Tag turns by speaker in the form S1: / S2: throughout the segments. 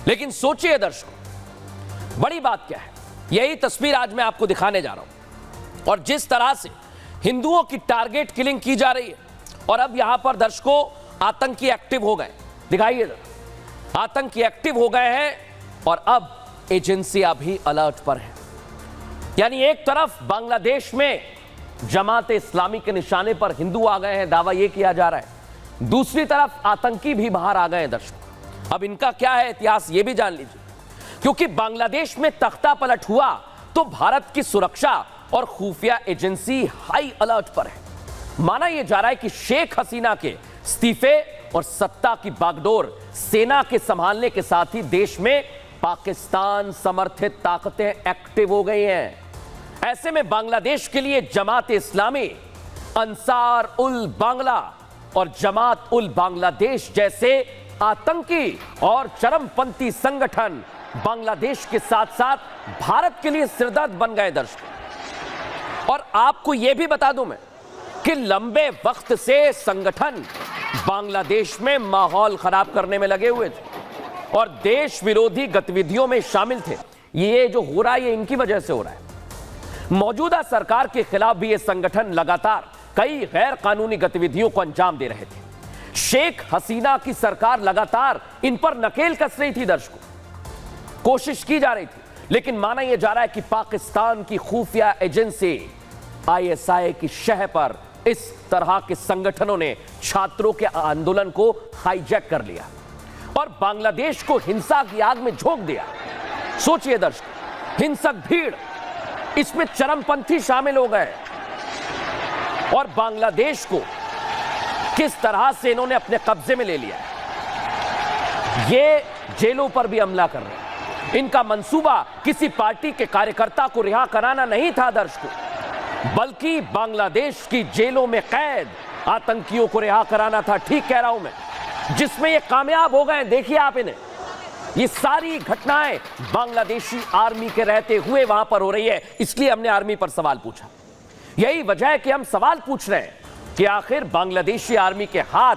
S1: लेकिन सोचिए दर्शकों, बड़ी बात क्या है, यही तस्वीर आज मैं आपको दिखाने जा रहा हूं। और जिस तरह से हिंदुओं की टारगेट किलिंग की जा रही है, और अब यहां पर दर्शकों आतंकी एक्टिव हो गए, दिखाइए जरा, आतंकी एक्टिव हो गए हैं और अब एजेंसियां भी अलर्ट पर हैं। यानी एक तरफ बांग्लादेश में जमात इस्लामी के निशाने पर हिंदू आ गए हैं, दावा यह किया जा रहा है, दूसरी तरफ आतंकी भी बाहर आ गए हैं दर्शकों। अब इनका क्या है इतिहास, यह भी जान लीजिए। क्योंकि बांग्लादेश में तख्ता पलट हुआ तो भारत की सुरक्षा और खुफिया एजेंसी हाई अलर्ट पर है। माना यह जा रहा है कि शेख हसीना के इस्तीफे और सत्ता की बागडोर सेना के संभालने के साथ ही देश में पाकिस्तान समर्थित ताकतें एक्टिव हो गई हैं। ऐसे में बांग्लादेश के लिए जमात इस्लामी, अंसार उल बांग्ला और जमात उल बांग्लादेश जैसे आतंकी और चरमपंथी संगठन बांग्लादेश के साथ साथ भारत के लिए सिरदर्द बन गए दर्शकों। और आपको यह भी बता दूं मैं कि लंबे वक्त से संगठन बांग्लादेश में माहौल खराब करने में लगे हुए थे और देश विरोधी गतिविधियों में शामिल थे। ये जो हो रहा है ये इनकी वजह से हो रहा है। मौजूदा सरकार के खिलाफ भी ये संगठन लगातार कई गैर कानूनी गतिविधियों को अंजाम दे रहे थे। शेख हसीना की सरकार लगातार इन पर नकेल कस रही थी दर्शकों, कोशिश की जा रही थी, लेकिन माना यह जा रहा है कि पाकिस्तान की खुफिया एजेंसी आईएसआई की शह पर इस तरह के संगठनों ने छात्रों के आंदोलन को हाईजैक कर लिया और बांग्लादेश को हिंसा की आग में झोंक दिया। सोचिए दर्शकों, हिंसक भीड़, इसमें चरमपंथी शामिल हो गए और बांग्लादेश को किस तरह से इन्होंने अपने कब्जे में ले लिया। ये जेलों पर भी हमला कर रहे हैं। इनका मंसूबा किसी पार्टी के कार्यकर्ता को रिहा कराना नहीं था दर्शकों, बल्कि बांग्लादेश की जेलों में कैद आतंकियों को रिहा कराना था। ठीक कह रहा हूं मैं, जिसमें ये कामयाब हो गए। देखिए आप इन्हें, ये सारी घटनाएं बांग्लादेशी आर्मी के रहते हुए वहां पर हो रही है। इसलिए हमने आर्मी पर सवाल पूछा। यही वजह है कि हम सवाल पूछ रहे हैं कि आखिर बांग्लादेशी आर्मी के हाथ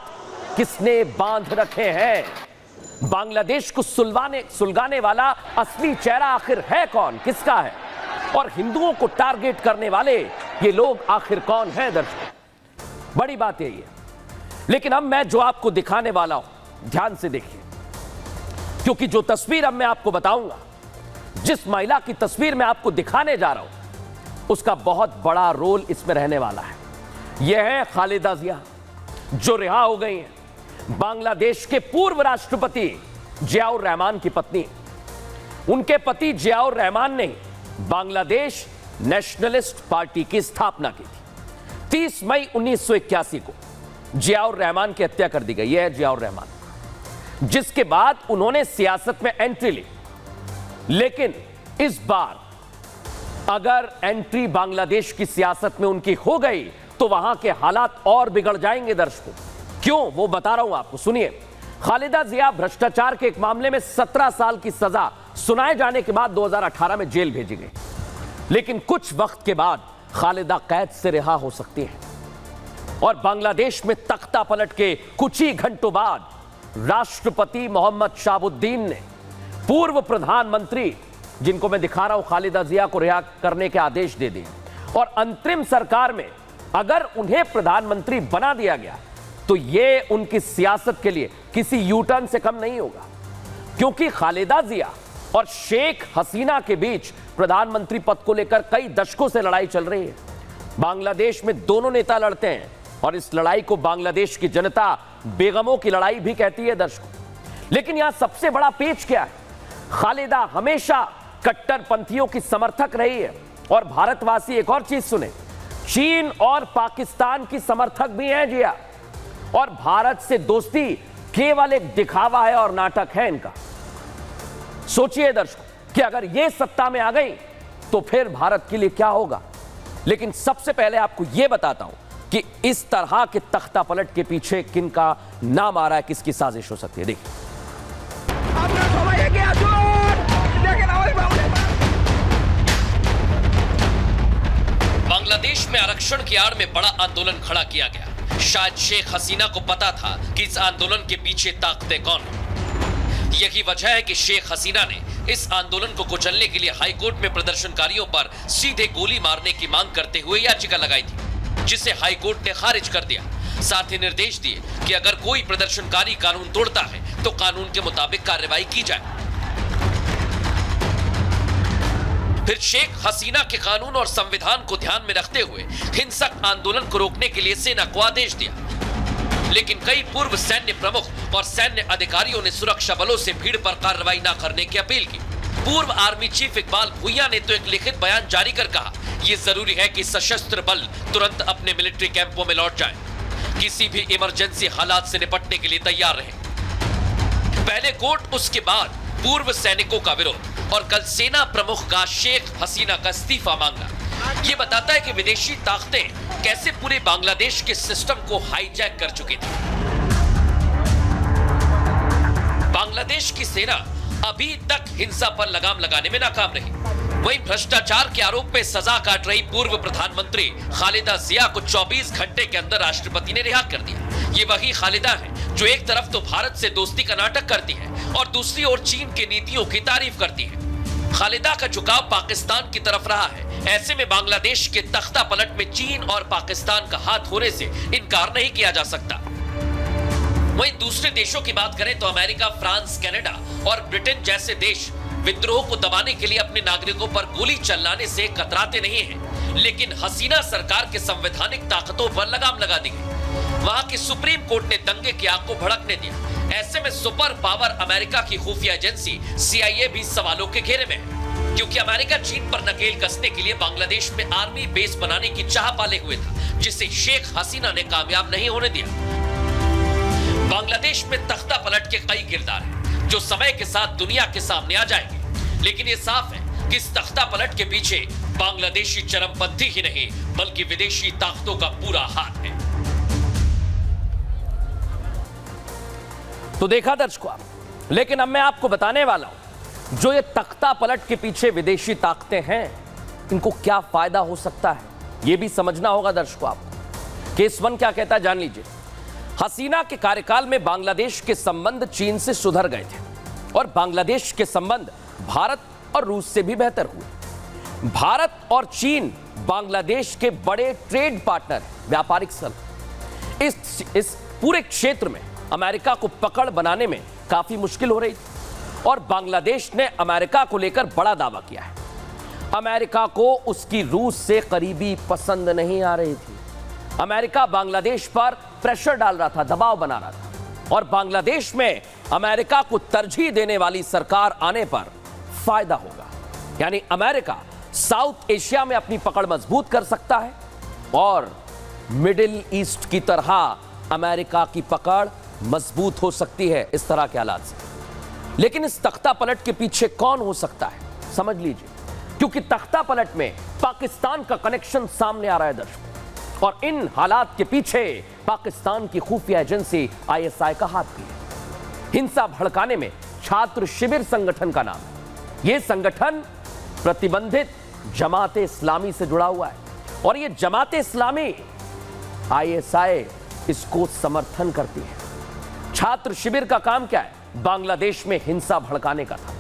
S1: किसने बांध रखे हैं। बांग्लादेश को सुलगाने वाला असली चेहरा आखिर है कौन, किसका है, और हिंदुओं को टारगेट करने वाले ये लोग आखिर कौन हैं दर्शकों। बड़ी बात यही है। लेकिन अब मैं जो आपको दिखाने वाला हूं, ध्यान से देखिए, क्योंकि जो तस्वीर अब मैं आपको बताऊंगा, जिस महिला की तस्वीर मैं आपको दिखाने जा रहा हूं, उसका बहुत बड़ा रोल इसमें रहने वाला है। यह है खालिदा जिया, जो रिहा हो गई हैं। बांग्लादेश के पूर्व राष्ट्रपति जियाउर रहमान की पत्नी। उनके पति जियाउर रहमान ने बांग्लादेश नेशनलिस्ट पार्टी की स्थापना की थी। 30 मई 1981 को जियाउर रहमान की हत्या कर दी गई। यह है जियाउर रहमान, जिसके बाद उन्होंने सियासत में एंट्री ली। लेकिन इस बार अगर एंट्री बांग्लादेश की सियासत में उनकी हो गई तो वहां के हालात और बिगड़ जाएंगे दर्शकों। क्यों, वो बता रहा हूं आपको, सुनिए। खालिदा जिया भ्रष्टाचार के एक मामले में 17 साल की सजा सुनाए जाने के बाद 2018 में जेल भेजी गई। लेकिन कुछ वक्त के बाद खालिदा कैद से रिहा हो सकती है और बांग्लादेश में तख्ता पलट के कुछ ही घंटों बाद राष्ट्रपति मोहम्मद शाहबुद्दीन ने पूर्व प्रधानमंत्री, जिनको मैं दिखा रहा हूं, खालिदा जिया को रिहा करने के आदेश दे दिए। और अंतरिम सरकार में अगर उन्हें प्रधानमंत्री बना दिया गया तो यह उनकी सियासत के लिए किसी यूटर्न से कम नहीं होगा, क्योंकि खालिदा जिया और शेख हसीना के बीच प्रधानमंत्री पद को लेकर कई दशकों से लड़ाई चल रही है। बांग्लादेश में दोनों नेता लड़ते हैं और इस लड़ाई को बांग्लादेश की जनता बेगमों की लड़ाई भी कहती है दर्शकों। लेकिन यहां सबसे बड़ा पेच क्या है, खालिदा हमेशा कट्टरपंथियों की समर्थक रही है। और भारतवासी एक और चीज सुने, चीन और पाकिस्तान की समर्थक भी हैं जिया, और भारत से दोस्ती केवल एक दिखावा है और नाटक है इनका। सोचिए दर्शकों कि अगर ये सत्ता में आ गई तो फिर भारत के लिए क्या होगा। लेकिन सबसे पहले आपको यह बताता हूं कि इस तरह के तख्ता पलट के पीछे किनका नाम आ रहा है, किसकी साजिश हो सकती है। देखिए, बांग्लादेश में आरक्षण की आड़ में बड़ा आंदोलन खड़ा किया गया। शायद शेख हसीना को पता था कि इस आंदोलन के पीछे ताकतें कौन हैं। यही वजह है कि शेख हसीना ने इस आंदोलन को कुचलने के लिए हाईकोर्ट में प्रदर्शनकारियों पर सीधे गोली मारने की मांग करते हुए याचिका लगाई थी, जिसे हाईकोर्ट ने खारिज कर दिया। साथ ही निर्देश दिए कि अगर कोई प्रदर्शनकारी कानून तोड़ता है तो कानून के मुताबिक कार्रवाई की जाए। फिर शेख हसीना के कानून और संविधान को ध्यान में रखते हुए हिंसक आंदोलन को रोकने के लिए सेना को आदेश दिया, लेकिन कई पूर्व सैन्य प्रमुख और सैन्य अधिकारियों ने सुरक्षा बलों से भीड़ पर कार्रवाई न करने की अपील की। पूर्व आर्मी चीफ इकबाल भुइयां ने तो एक लिखित बयान जारी कर कहा, यह जरूरी है कि सशस्त्र बल तुरंत अपने मिलिट्री कैंपों में लौट जाएं, किसी भी इमरजेंसी हालात से निपटने के लिए तैयार रहें। पहले कोर्ट, उसके बाद पूर्व सैनिकों का विरोध और कल सेना प्रमुख का शेख हसीना का इस्तीफा मांगा। ये बताता है कि विदेशी ताकतें कैसे पूरे बांग्लादेश के सिस्टम को हाईजैक कर चुकी थी। बांग्लादेश की सेना अभी तक हिंसा पर लगाम लगाने में नाकाम रही। वहीं भ्रष्टाचार के आरोप में सजा काट रही पूर्व प्रधानमंत्री खालिदा जिया को 24 घंटे के अंदर राष्ट्रपति ने रिहा कर दिया। ये वही खालिदा है जो एक तरफ तो भारत से दोस्ती का नाटक करती है और दूसरी ओर चीन की नीतियों की तारीफ करती है। खालिदा का झुकाव पाकिस्तान की तरफ रहा है। ऐसे में बांग्लादेश के तख्ता पलट में चीन और पाकिस्तान का हाथ होने से इनकार नहीं किया जा सकता। वहीं दूसरे देशों की बात करें तो अमेरिका, फ्रांस, कनाडा और ब्रिटेन जैसे देश विद्रोह को दबाने के लिए अपने नागरिकों पर गोली चलाने से कतराते नहीं हैं, लेकिन हसीना सरकार के संवैधानिक ताकतों पर लगाम लगा दी गई। वहां की सुप्रीम कोर्ट ने दंगे की आग को भड़कने दिया। ऐसे में सुपर पावर अमेरिका की खुफिया एजेंसी CIA भी सवालों के घेरे में है, क्योंकि अमेरिका चीन पर नकेल कसने के लिए बांग्लादेश में आर्मी बेस बनाने की चाह पाले हुए था, जिसे शेख हसीना ने कामयाब नहीं होने दिया। बांग्लादेश में तख्ता पलट के कई किरदार हैं जो समय के साथ दुनिया के सामने आ जाएंगे, लेकिन ये साफ है कि इस तख्ता पलट के पीछे बांग्लादेशी चरमपंथी ही नहीं बल्कि विदेशी ताकतों का पूरा हाथ है। तो देखा दर्शकों आप, लेकिन अब मैं आपको बताने वाला हूं जो ये तख्ता पलट के पीछे विदेशी ताकतें हैं, इनको क्या फायदा हो सकता है, यह भी समझना होगा दर्शकों आपको। केस 1 क्या कहता है जान लीजिए। हसीना के कार्यकाल में बांग्लादेश के संबंध चीन से सुधर गए थे और बांग्लादेश के संबंध भारत और रूस से भी बेहतर हुए। भारत और चीन बांग्लादेश के बड़े ट्रेड पार्टनर, व्यापारिक स्थल। इस पूरे क्षेत्र में अमेरिका को पकड़ बनाने में काफी मुश्किल हो रही थी और बांग्लादेश ने अमेरिका को लेकर बड़ा दावा किया है। अमेरिका को उसकी रूस से करीबी पसंद नहीं आ रही थी। अमेरिका बांग्लादेश पर प्रेशर डाल रहा था, दबाव बना रहा था और बांग्लादेश में अमेरिका को तरजीह देने वाली सरकार आने पर फायदा होगा। यानी अमेरिका साउथ एशिया में अपनी पकड़ मजबूत कर सकता है और मिडिल ईस्ट की तरह अमेरिका की पकड़ मजबूत हो सकती है इस तरह के हालात से। लेकिन इस तख्ता पलट के पीछे कौन हो सकता है समझ लीजिए, क्योंकि तख्ता पलट में पाकिस्तान का कनेक्शन सामने आ रहा है दर्शकों, और इन हालात के पीछे पाकिस्तान की खुफिया एजेंसी ISI का हाथ भी है। हिंसा भड़काने में छात्र शिविर संगठन का नाम है। यह संगठन प्रतिबंधित जमाते इस्लामी से जुड़ा हुआ है और यह जमाते इस्लामी ISI इसको समर्थन करती है। छात्र शिविर का काम क्या है? बांग्लादेश में हिंसा भड़काने का था।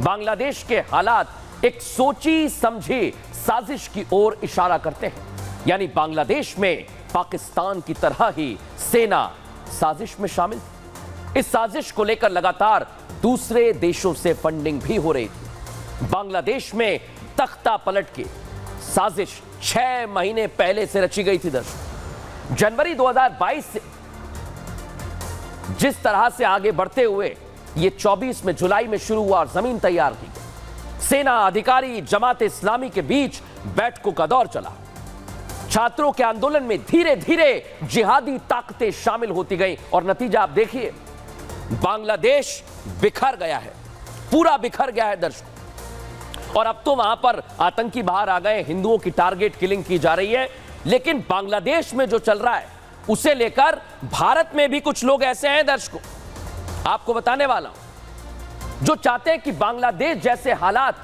S1: बांग्लादेश के हालात एक सोची समझी साजिश की ओर इशारा करते हैं, यानी बांग्लादेश में पाकिस्तान की तरह ही सेना साजिश में शामिल थी। इस साजिश को लेकर लगातार दूसरे देशों से फंडिंग भी हो रही थी। बांग्लादेश में तख्ता पलट की साजिश 6 महीने पहले से रची गई थी दर्शकों। जनवरी 2022 से जिस तरह से आगे बढ़ते हुए ये 24 में जुलाई में शुरू हुआ और जमीन तैयार की गई। सेना, अधिकारी, जमात इस्लामी के बीच बैठकों का दौर चला। छात्रों के आंदोलन में धीरे धीरे जिहादी ताकतें शामिल होती गई और नतीजा आप देखिए, बांग्लादेश बिखर गया है, पूरा बिखर गया है दर्शकों। और अब तो वहां पर आतंकी बाहर आ गए, हिंदुओं की टारगेट किलिंग की जा रही है। लेकिन बांग्लादेश में जो चल रहा है उसे लेकर भारत में भी कुछ लोग ऐसे हैं दर्शकों, आपको बताने वाला हूं, जो चाहते हैं कि बांग्लादेश जैसे हालात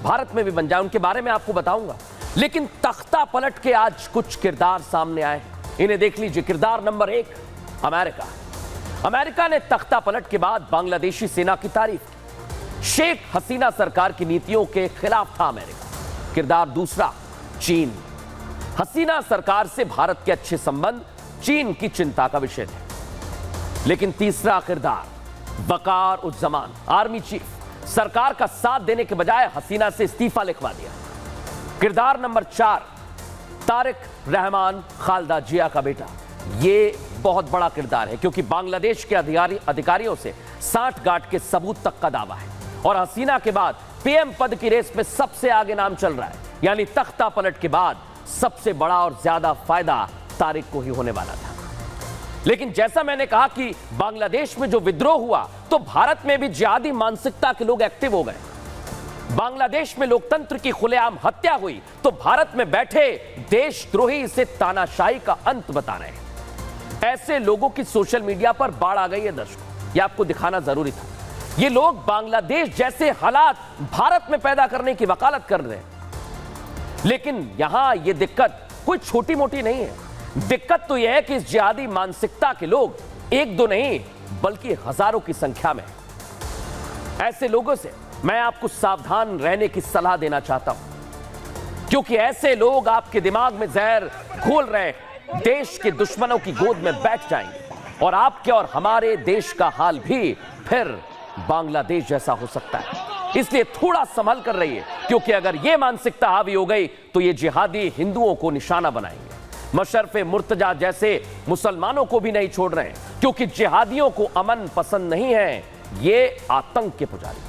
S1: भारत में भी बन जाए। उनके बारे में आपको बताऊंगा। लेकिन तख्ता पलट के आज कुछ किरदार सामने आए, इन्हें देख लीजिए। किरदार नंबर 1, अमेरिका। अमेरिका ने तख्ता पलट के बाद बांग्लादेशी सेना की तारीफ की। शेख हसीना सरकार की नीतियों के खिलाफ था अमेरिका। किरदार दूसरा, चीन। हसीना सरकार से भारत के अच्छे संबंध चीन की चिंता का विषय थे। लेकिन तीसरा किरदार, वकार उज़्ज़मान, आर्मी चीफ। सरकार का साथ देने के बजाय हसीना से इस्तीफा लिखवा दिया। किरदार नंबर 4, तारिक रहमान, खालदा जिया का बेटा। यह बहुत बड़ा किरदार है क्योंकि बांग्लादेश के अधिकारियों से 60 गांठ के सबूत तक का दावा है और हसीना के बाद पीएम पद की रेस में सबसे आगे नाम चल रहा है। यानी तख्ता पलट के बाद सबसे बड़ा और ज्यादा फायदा तारिक को ही होने वाला था। लेकिन जैसा मैंने कहा कि बांग्लादेश में जो विद्रोह हुआ तो भारत में भी जिहादी मानसिकता के लोग एक्टिव हो गए। बांग्लादेश में लोकतंत्र की खुलेआम हत्या हुई तो भारत में बैठे देशद्रोही इसे तानाशाही का अंत बता रहे हैं। ऐसे लोगों की सोशल मीडिया पर बाढ़ आ गई है। दर्शकों, यह आपको दिखाना जरूरी था। ये लोग बांग्लादेश जैसे हालात भारत में पैदा करने की वकालत कर रहे हैं। लेकिन यहां यह दिक्कत कोई छोटी मोटी नहीं है। दिक्कत तो यह है कि इस जिहादी मानसिकता के लोग एक दो नहीं बल्कि हजारों की संख्या में। ऐसे लोगों से मैं आपको सावधान रहने की सलाह देना चाहता हूं क्योंकि ऐसे लोग आपके दिमाग में जहर घोल रहे देश के दुश्मनों की गोद में बैठ जाएंगे और आपके और हमारे देश का हाल भी फिर बांग्लादेश जैसा हो सकता है। इसलिए थोड़ा संभल कर रहिए क्योंकि अगर यह मानसिकता हावी हो गई तो ये जिहादी हिंदुओं को निशाना बनाएंगे। मशरफे मुर्तजा जैसे मुसलमानों को भी नहीं छोड़ रहे हैं क्योंकि जिहादियों को अमन पसंद नहीं है। ये आतंक के पुजारी।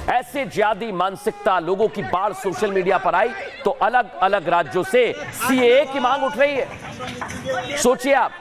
S1: ऐसे जिहादी मानसिकता लोगों की बाढ़ सोशल मीडिया पर आई तो अलग अलग राज्यों से सीएए की मांग उठ रही है। सोचिए आप,